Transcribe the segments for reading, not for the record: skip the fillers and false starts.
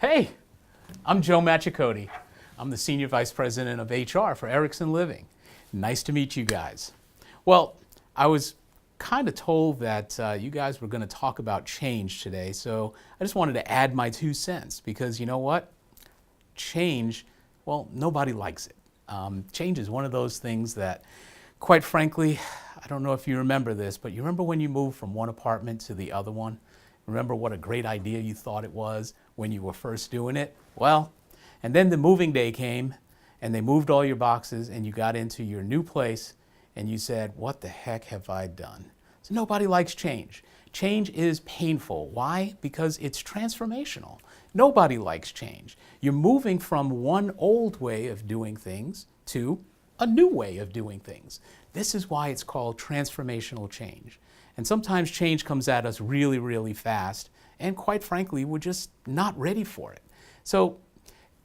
Hey, I'm Joe Machicote. I'm the Senior Vice President of HR for Erickson Living. Nice to meet you guys. Well, I was kind of told that you guys were going to talk about change today, so I just wanted to add my 2 cents because you know what? Change, well, nobody likes it. Change is one of those things that, quite frankly, I don't know if you remember this, but you remember when you moved from one apartment to the other one? Remember what a great idea you thought it was when you were first doing it? Well, and then the moving day came and they moved all your boxes and you got into your new place and you said, what the heck have I done? So nobody likes change. Change is painful. Why? Because it's transformational. Nobody likes change. You're moving from one old way of doing things to a new way of doing things. This is why it's called transformational change. And sometimes change comes at us really, really fast, and quite frankly, we're just not ready for it. So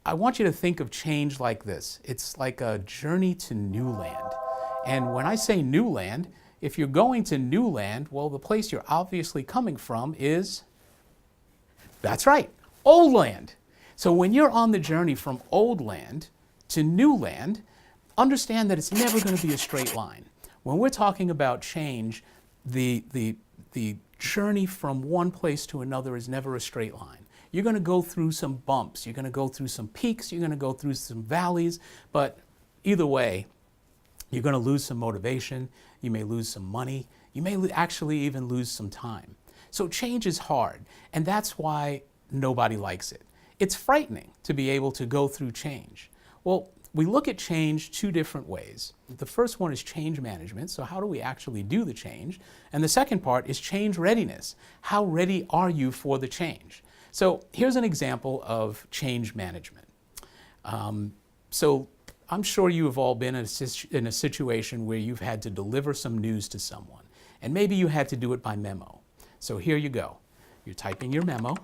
I want you to think of change like this. It's like a journey to new land. And when I say new land, if you're going to new land, well, the place you're obviously coming from is, that's right, old land. So when you're on the journey from old land to new land, understand that it's never going to be a straight line. When we're talking about change, the journey from one place to another is never a straight line. You're going to go through some bumps, you're going to go through some peaks, you're going to go through some valleys, but either way, you're going to lose some motivation, you may lose some money, you may actually even lose some time. So change is hard, and that's why nobody likes it. It's frightening to be able to go through change. Well, we look at change 2 different ways. The first one is change management, so how do we actually do the change? And the second part is change readiness. How ready are you for the change? So here's an example of change management. So I'm sure you have all been in a situation where you've had to deliver some news to someone, and maybe you had to do it by memo. So here you go. You're typing your memo,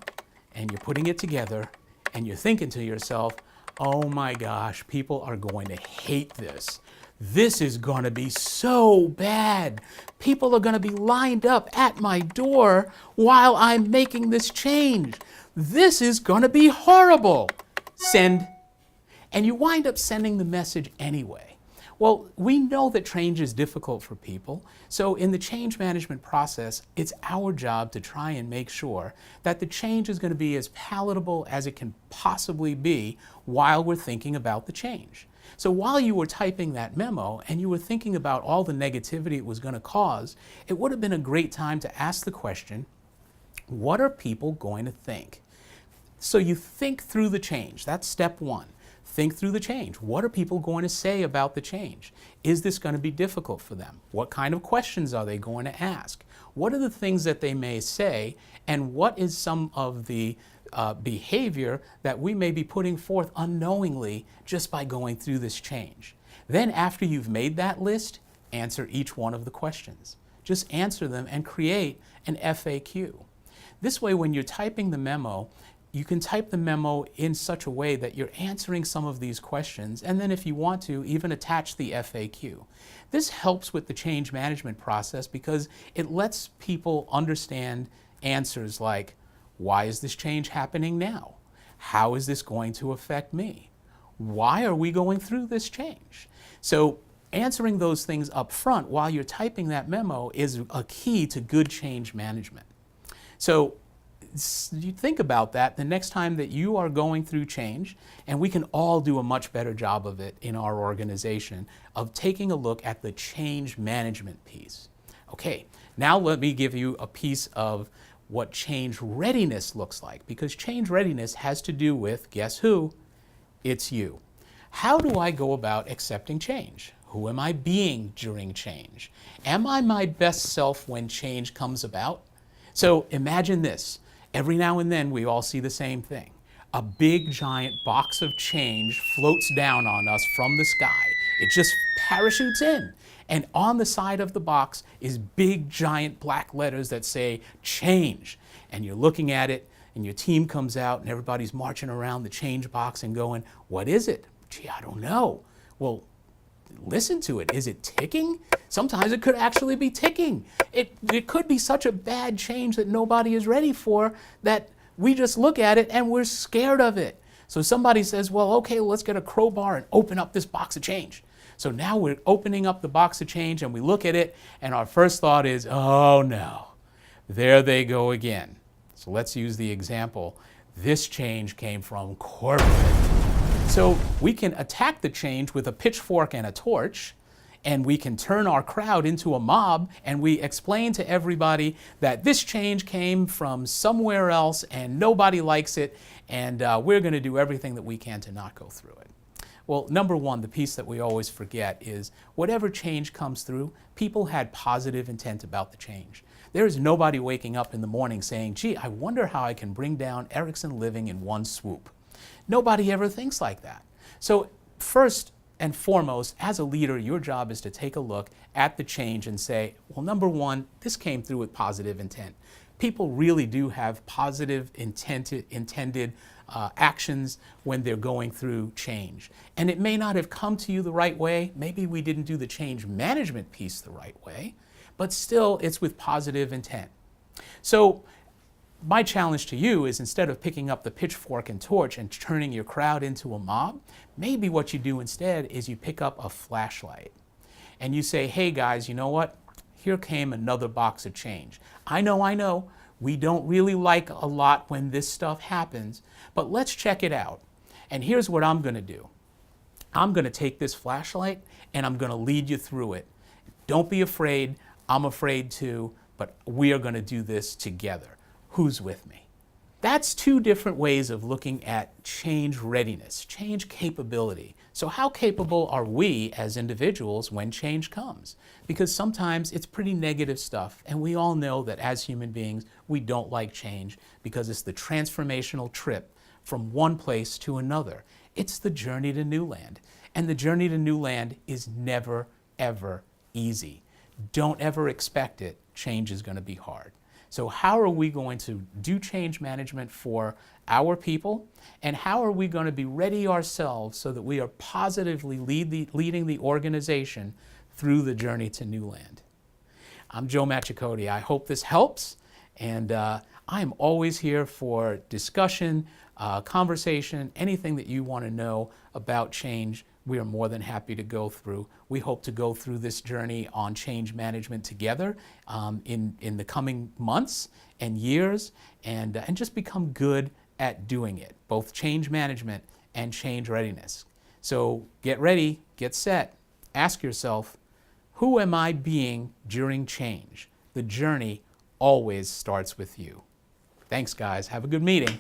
and you're putting it together, and you're thinking to yourself, oh my gosh, people are going to hate this. This is going to be so bad. People are going to be lined up at my door while I'm making this change. This is going to be horrible. Send. And you wind up sending the message anyway. Well, we know that change is difficult for people, so in the change management process, it's our job to try and make sure that the change is going to be as palatable as it can possibly be while we're thinking about the change. So while you were typing that memo and you were thinking about all the negativity it was going to cause, it would have been a great time to ask the question, what are people going to think? So you think through the change. That's step 1. Think through the change. What are people going to say about the change? Is this going to be difficult for them? What kind of questions are they going to ask? What are the things that they may say? And what is some of the behavior that we may be putting forth unknowingly just by going through this change? Then after you've made that list, answer each one of the questions. Just answer them and create an FAQ. This way, when you're typing the memo, you can type the memo in such a way that you're answering some of these questions, and then if you want to, even attach the FAQ. This helps with the change management process because it lets people understand answers like, why is this change happening now? How is this going to affect me? Why are we going through this change? So answering those things up front while you're typing that memo is a key to good change management. So you think about that the next time that you are going through change, and we can all do a much better job of it in our organization of taking a look at the change management piece. Okay, now let me give you a piece of what change readiness looks like, because change readiness has to do with, guess who? It's you. How do I go about accepting change? Who am I being during change? Am I my best self when change comes about? So imagine this. Every now and then we all see the same thing. A big giant box of change floats down on us from the sky. It just parachutes in. And on the side of the box is big giant black letters that say change. And you're looking at it and your team comes out and everybody's marching around the change box and going, what is it? Gee, I don't know. Well, listen to it. Is it ticking? Sometimes it could actually be ticking. It could be such a bad change that nobody is ready for that We just look at it and we're scared of it. So somebody says, well, okay, let's get a crowbar and open up this box of change. So now we're opening up the box of change and we look at it and our first thought is, oh no, there they go again. So let's use the example. This change came from corporate. So we can attack the change with a pitchfork and a torch, and we can turn our crowd into a mob, and we explain to everybody that this change came from somewhere else and nobody likes it, and we're going to do everything that we can to not go through it. Well, number one, the piece that we always forget is whatever change comes through, people had positive intent about the change. There is nobody waking up in the morning saying, gee, I wonder how I can bring down Erickson Living in one swoop. Nobody ever thinks like that. So first and foremost, as a leader, your job is to take a look at the change and say, well, number one, this came through with positive intent. People really do have positive intended actions when they're going through change. And it may not have come to you the right way. Maybe we didn't do the change management piece the right way, but still it's with positive intent. So my challenge to you is, instead of picking up the pitchfork and torch and turning your crowd into a mob, maybe what you do instead is you pick up a flashlight and you say, hey guys, you know what? Here came another box of change. I know, we don't really like a lot when this stuff happens, but let's check it out. And here's what I'm gonna do. I'm gonna take this flashlight and I'm gonna lead you through it. Don't be afraid, I'm afraid too, but we are gonna do this together. Who's with me? That's two different ways of looking at change readiness, change capability. So how capable are we as individuals when change comes? Because sometimes it's pretty negative stuff, and we all know that as human beings, we don't like change because it's the transformational trip from one place to another. It's the journey to new land. And the journey to new land is never, ever easy. Don't ever expect it. Change is going to be hard. So how are we going to do change management for our people? And how are we going to be ready ourselves so that we are positively leading the organization through the journey to new land? I'm Joe Machicote. I hope this helps. And I am always here for discussion, conversation, anything that you want to know about change. We are more than happy to go through. We hope to go through this journey on change management together in the coming months and years, and just become good at doing it, both change management and change readiness. So get ready, get set, ask yourself, who am I being during change? The journey always starts with you. Thanks, guys. Have a good meeting.